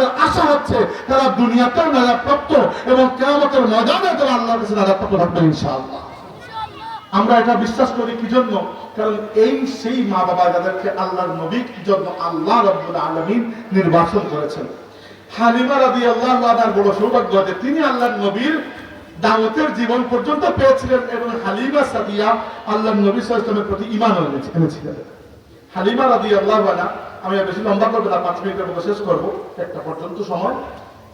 আমাদের আশা হচ্ছে তারা দুনিয়াতেও নাজাতপ্রাপ্ত এবং কিয়ামতের ময়দানে তারা আল্লাহর কাছে নাজাতপ্রাপ্ত থাকবে ইনশাআল্লাহ। আমরা এটা বিশ্বাস করি কি জন্য? কারণ এই সেই মা বাবা যাদেরকে আল্লাহর নবীর জন্য আল্লাহ রাব্বুল আলামিন নির্বাচন করেছেন। হালিমা রাদিয়াল্লাহু আনহার বড় সৌভাগ্য যে তিনি আল্লাহর নবীর দাওয়াতের জীবন পর্যন্ত পেয়েছিলেন এবং হালিমা সাদিয়া আল্লাহর নবী সাল্লাল্লাহু আলাইহি ওয়াসাল্লামের প্রতি ঈমান এনেছিলেন। হালিমা রাদিয়াল্লাহু আনহা, আমি বেশি লম্বা করব না, 5 মিনিটের মতো শেষ করব, একটা পর্যন্ত সময়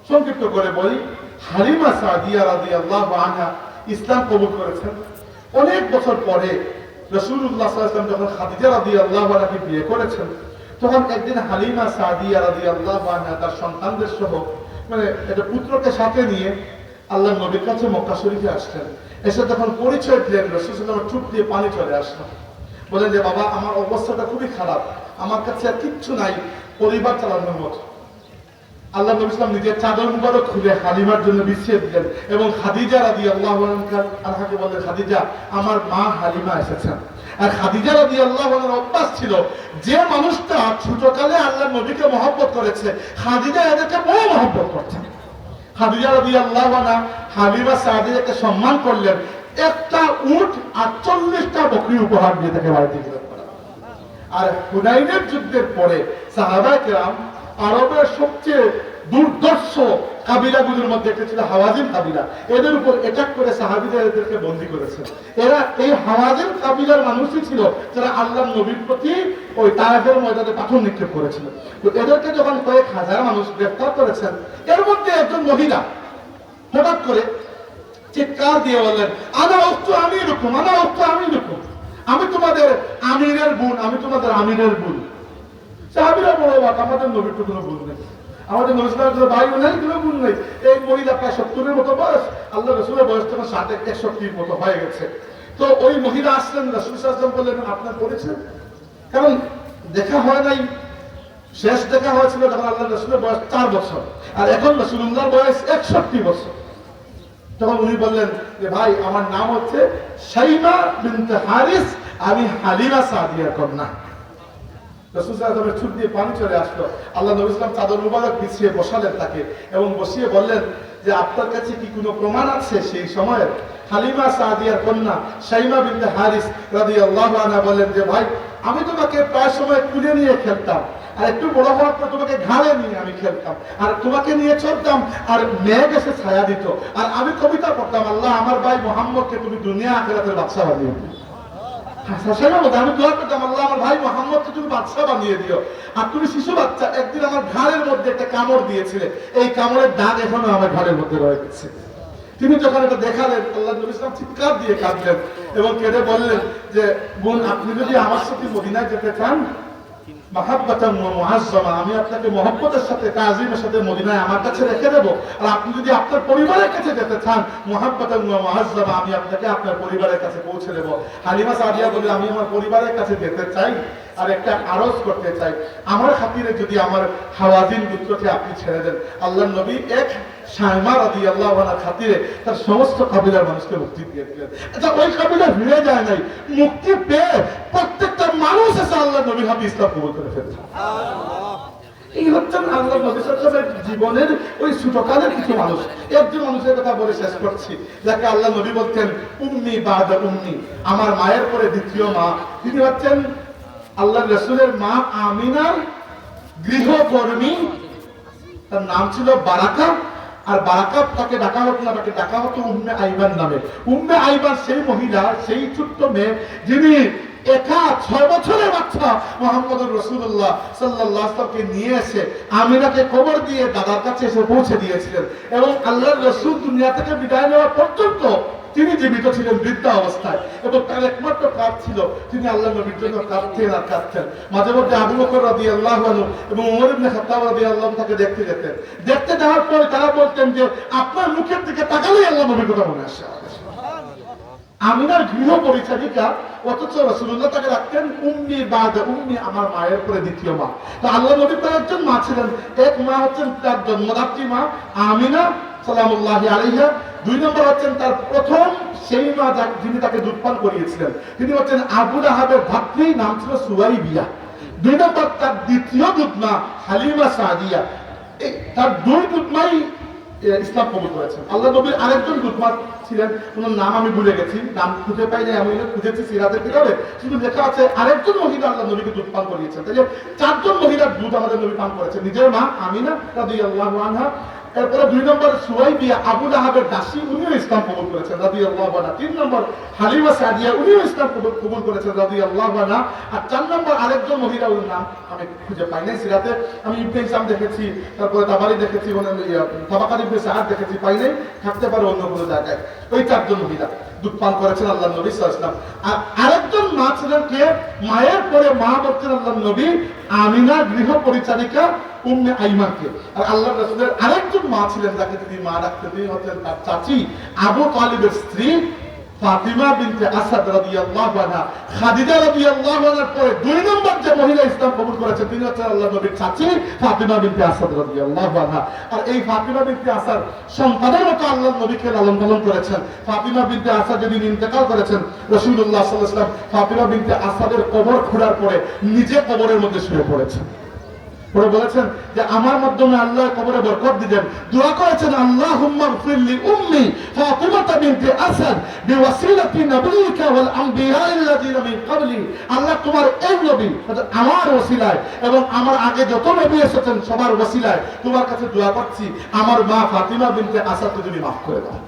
সংক্ষিপ্ত করে বলি। হালিমা সাদিয়া রাদিয়াল্লাহু আনহা ইসলাম কবুল করেছেন অনেক বছর পরে। রাসূলুল্লাহ সাল্লাল্লাহু আলাইহি ওয়াসাল্লাম যখন খাদিজা রাদিয়াল্লাহু আনহাকে বিয়ে করেছেন, তখন একদিন হালিমা সাদিয়া রাদিয়াল্লাহু আনহা তার সন্তানদের সহ একটা পুত্রকে সাথে নিয়ে আল্লাহর নবীর কাছে মক্কা শরীফে আসলেন। এসে যখন পরিচয় দিলেন, রাসূল সাল্লাল্লাহু আলাইহি ওয়াসাল্লাম চুপ দিয়ে পানি চলে আসলো। বলেন যে বাবা, আমার অবস্থাটা খুবই খারাপ, আমার কাছে আর কিচ্ছু নাই পরিবার চালানোর মতো। আল্লাহ নবী সাল্লাল্লাহু আলাইহি ওয়াসাল্লাম নিজের চাদর মুবারক খুলে হালিমার জন্য বিছিয়ে দিলেন এবং খাদিজা রাদিয়াল্লাহু আনহাকে বললেন, খাদিজা, আমার মা হালিমা এসেছেন। আর খাদিজা রাদিয়াল্লাহু আনহার অভ্যাস ছিল, যে মানুষটা ছোটকালে আল্লাহর নবীকে মহব্বত করেছে, খাদিজা এদেরকে বড় মহব্বত করছেন। খাদিজা রাদিয়াল্লাহু আনহা হালিমা সাদিয়াকে সম্মান করলেন, একটা উট আর 40টা বকরি উপহার দিয়ে তাকে বাড়িতে গেলেন। আর হুনাইনের যুদ্ধের পরে সাহাবায়ে কেরাম আরবের সবচেয়ে দুর্ধর্ষ কাবিলাগুলোর মধ্যে একটা ছিল হাওয়াজিন কাবিলা, এদের উপর অ্যাটাক করে সাহাবীরা এদেরকে বন্দী করেছে। এরা এই হাওয়াজিন কাবিলার মানুষই ছিল যারা আল্লাহর নবীর প্রতি ওই তায়েফের ময়দানে পাথর নিক্ষেপ করেছিল। তো এদেরকে যখন কয়েক হাজার মানুষ গ্রেফতার করেছেন, এর মধ্যে একজন মহিলা হঠাৎ করে চিৎকার দিয়ে বললেন, আনা উক্তু আমিরুকুম, আনা উক্তু আমিরুকুম, আমি তোমাদের আমিরের বোন, আমি তোমাদের আমিরের বোন। সাহাবীরা বড় অবাক, আমাদের নবীর তো কোনো বোন নেই, আমাদের নবী সাল্লাল্লাহু আলাইহি ওয়াসাল্লাম ভাইও নেই, কোনো বোন নেই। এই মহিলা প্রায় 70-এর মতো বয়স, আল্লাহ রাসূলের বয়স তখন 60-61 মতো হয়ে গেছে। তো ওই মহিলা আসলেন, রাসূল সাল্লাল্লাহু আলাইহি ওয়াসাল্লাম বললেন, আপনার পরিচয়? কারণ দেখা হয় নাই, শেষ দেখা হয়েছিল যখন আল্লাহ রাসূলের বয়স 4 বছর, আর এখন রাসূলুল্লাহর বয়স 61 বছর। তখন উনি বললেন যে ভাই, আমার নাম হচ্ছে শাইমা বিনতে হারিস, আমি হালিমা সাদিয়ার কন্যা। রাসূল সাল্লাল্লাহু আলাইহি ওয়াসাল্লাম ছুট দিয়ে পানি চলে আসলো। আল্লাহ নবী সাল্লাল্লাহু আলাইহি ওয়াসাল্লাম চাদর মুবারক বিছিয়ে বসালেন তাকে এবং বসিয়ে বললেন যে আপনার কাছে কি কোনো প্রমাণ আছে সেই সময়ের? হালিমা সাদিয়ার কন্যা শাইমা বিনতে হারিস রাদিয়াল্লাহু আনহা বললেন যে ভাই, আমি তোমাকে প্রায় সময় কুলে নিয়ে খেলতাম, আর একটু বড় হওয়ার পর তোমাকে ঘাড়ে নিয়ে আমি খেলতাম, আর তোমাকে নিয়ে চলতাম, আর মেঘ এসে ছায়া দিত, আর আমি কবিতা পড়তাম, আল্লাহ আমার ভাই মুহাম্মদকে তুমি দুনিয়া আখিরাতের বাদশা বানিয়ে দিও। আমি দোয়া করতাম, আল্লাহ আমার ভাই মুহাম্মদকে তুমি বাদশা বানিয়ে দিও। আর তুমি শিশু বাচ্চা, একদিন আমার ঘাড়ের মধ্যে একটা কামড় দিয়েছিলে, এই কামড়ের দাগ এখনো আমার ঘাড়ের মধ্যে রয়ে গেছে। তিনি যখন এটা দেখালেন, আল্লাহ নবী সাল্লাল্লাহু আলাইহি ওয়াসাল্লাম চিৎকার দিয়ে কাঁদলেন এবং কেঁদে বললেন যে বোন, আপনি যদি আমার সাথে মদিনায় যেতে চান, মাহাব্বাতান ওয়া মুআজ্জামা, আমি আপনাকে মহব্বতের সাথে তাজিমের সাথে মদিনায় আমার কাছে রেখে দেব। আর আপনি যদি আপনার পরিবারের কাছে যেতে চান, মুহাব্বাতান ওয়া মুআজ্জামা, আমি আপনাকে আপনার পরিবারের কাছে পৌঁছে দেব। হালিমা সাদিয়া বলে, আমি আমার পরিবারের কাছে যেতে চাই আর একটা আরজ করতে চাই, আমার খাতিরে যদি আমার হাওয়াজিন পুত্রকে আপনি ছেড়ে দেন। আল্লাহর নবী এক শাইমা রাদিয়াল্লাহু আনহার খাতিরে তার সমস্ত কাবিলার মানুষকে মুক্তি দিয়ে দিলেন। আচ্ছা, ওই কাবিলা ভিড়ে যায় নাই, মুক্তি পেয়ে প্রত্যেকটা মানুষ এসে আল্লাহর নবীর হাতে ইসলাম কবুল করে ফেলছে। এই হচ্ছেন আল্লাহর নবী সাল্লাল্লাহু আলাইহি ওয়াসাল্লামের জীবনের ওই ছোটকালের কিছু মানুষ। একজন মানুষের কথা বলে শেষ করছি, যাকে আল্লাহ নবী বলতেন উম্মি বাদা উম্মি, আমার মায়ের পরে দ্বিতীয় মা। তিনি হচ্ছেন আল্লাহর রাসূলের মা আমিনার গৃহকর্মী, তার নাম ছিল বারাকা। আর বারাকা তাকে ডাকা হতো না, তাকে ডাকা হতো উম্মে আইমান নামে। উম্মে আইমান সেই মহিলা, সেই ছোট্ট মেয়ে যিনি একা 6 বছরের বাচ্চা মুহাম্মদুর রাসূলুল্লাহ সাল্লাল্লাহু আলাইহি ওয়াসাল্লামকে নিয়ে এসে আমিনাকে কবর দিয়ে দাদার কাছে এসে পৌঁছে দিয়েছিলেন এবং আল্লাহর রাসূল দুনিয়া থেকে বিদায় নেওয়া পর্যন্ত তিনি জীবিত ছিলেন বৃদ্ধা অবস্থায়, এবং তার একমাত্র কাজ ছিল তিনি আল্লাহ নবীর জন্য কাঁদতেন আর কাঁদতেন। মাঝে মধ্যে আবু বকর রাদিয়াল্লাহু আনহু এবং ওমর ইবনে খাত্তাব রাদিয়াল্লাহু আনহু তাকে দেখতে যেতেন। দেখতে যাওয়ার পর তারা বলতেন যে আপনার মুখের দিকে তাকালেই আল্লাহ নবীর কথা মনে আসে। আমিনার গৃহ পরিচারিকা, অথচ রাসূলুল্লাহ তাকে রাখতেন উম্মি বাদা উম্মি, আমার মায়ের পরে দ্বিতীয় মা। তো আল্লাহ নবীর তার একজন মা ছিলেন, এক মা হচ্ছেন তার জন্মদাত্রী মা আমিনা সালামুল্লাহি আলাইহা, 2 নম্বর হচ্ছেন তার প্রথম সেই মা যিনি তাকে দুধ পান করিয়েছিলেন, তিনি হচ্ছেন আবু লাহাবের ভাগ্নি, নাম ছিল সুয়াইবিয়া। 2 নম্বর তার দ্বিতীয় দুধ মা হালিমা সাদিয়া। তার দুই দুধমাই ইসলাম কবুল করেছেন। আল্লাহ নবীর আরেকজন দুধমা ছিলেন, ওনার নাম আমি ভুলে গেছি, নাম খুঁজে পাই নাই, আমি খুঁজেছি সিরাতের কিতাবে, শুধু লেখা আছে আরেকজন মহিলা আল্লাহ নবীকে দুধ পান করিয়েছেন। তাই চারজন মহিলার দুধ আমাদের নবী পান করেছেন। নিজের মা আমিনা রাদিয়াল্লাহু আনহা, এরপরে 2 নম্বর সুয়াইবিয়া আবু লাহাবের দাসী, উনিও ইসলাম কবুল করেছেন রাদিয়াল্লাহু আনহা। 3 নম্বর হালিমা সাদিয়া, উনিও ইসলাম কবুল করেছেন রাদিয়াল্লাহু আনহা। আর 4 নম্বর আরেকজন মহিলা, ওর নাম আমি খুঁজে পাই নাই সিরাতে, আমি ইবনে হিশাম দেখেছি, তারপরে তাবারি দেখেছি, তাবাকাত ইবনে সাআদ দেখেছি, পাই নাই, থাকতে পারে অন্য কোনো জায়গায়। ওই 4 জন মহিলা দুধ পান করেছেন আল্লাহ নবী সাল্লাল্লাহু আলাইহি ওয়াসাল্লাম। আর আরেকজন মা ছিলেন কে? মায়ের পরে মা বলছেন আল্লাহ নবী আমিনা, গৃহ পরিচারিকা উম্মে আইমানকে। আর আল্লাহ রাসূলের আরেকজন মা ছিলেন যাকে তিনি মা ডাকতেন, তিনি হচ্ছেন তার চাচি আবু তালিবের স্ত্রী ফাতিমা বিনতে আসাদ রাদিয়াল্লাহু আনহা। খাদিজা রাদিয়াল্লাহু আনহার পরে 2 নম্বর যে মহিলা ইসলাম কবুল করেছেন তিনি হচ্ছেন আল্লাহ নবীর চাচি ফাতিমা বিনতে আসাদ রাদিয়াল্লাহু আনহা। আর এই ফাতিমা বিনতে আসাদ সন্তানের মতো আল্লাহ নবীকে লালন পালন করেছেন। ফাতিমা বিনতে আসাদ যেদিন ইন্তেকাল করেছেন, রাসূলুল্লাহ সাল্লাল্লাহু আলাইহি ওয়াসাল্লাম ফাতিমা বিনতে আসাদের কবর খোঁড়ার পরে নিজে কবরের মধ্যে শুয়ে পড়েছেন। পরে বলেছেন যে আমার মাধ্যমে আল্লাহ কবরে বরকত দিবেন। দোয়া করেছেন আল্লাহুম্মা গফিরলি উম্মি ফাতিমা বিনতে আসাদ বিওয়াসিলাতি নবিয়িকা ওয়াল আনবিয়া'আল্লাযিনা মিন ক্বাবলি। আল্লাহ তোমার এই নবী আমার ওসিলায় এবং আমার আগে যত নবী এসেছেন সবার ওসিলায় তোমার কাছে দোয়া করছি, আমার মা ফাতিমা বিনতে আসাদকে তুমি মাফ করে দাও।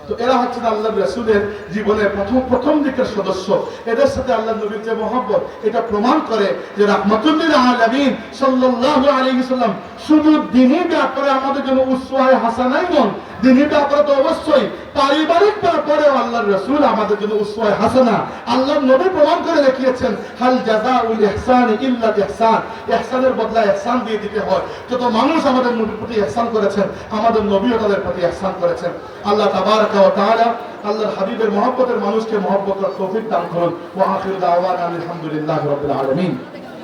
তো এরা হচ্ছেন আল্লাহ রাসূলের জীবনের প্রথম দিকের সদস্য। এদের সাথে আল্লাহ নবীর যে মহব্বত, এটা প্রমাণ করে যে রাহমাতুল লিল আলামিন সাল্লাল্লাহু আলাইহি ওয়াসাল্লাম শুধু দ্বীনি ব্যাপারে আমাদের জন্য উসওয়ায়ে হাসানাই নন, দ্বীনি ব্যাপারে তো অবশ্যই, পারিবারিক ব্যাপারে আল্লাহর রাসূল আমাদের জন্য উসওয়ায়ে হাসানা। আল্লাহ নবী প্রমাণ করে দেখিয়েছেন হাল জাযাউল ইহসানি ইল্লা ইহসান, ইহসানের বদলা ইহসান দিয়ে দিতে হয়। যত মানুষ আমাদের নবীর প্রতি ইহসান করেছেন, আমাদের নবীও তাদের প্রতি ইহসান করেছেন। আল্লাহ তাবারাকা ওয়া তাআলা আল্লাহর হাবিবের মহব্বতের মানুষকে মহব্বত করার তৌফিক দান করুন। ওয়া আখিরু দাওয়ানা আলহামদুলিল্লাহি রাব্বিল আলামিন।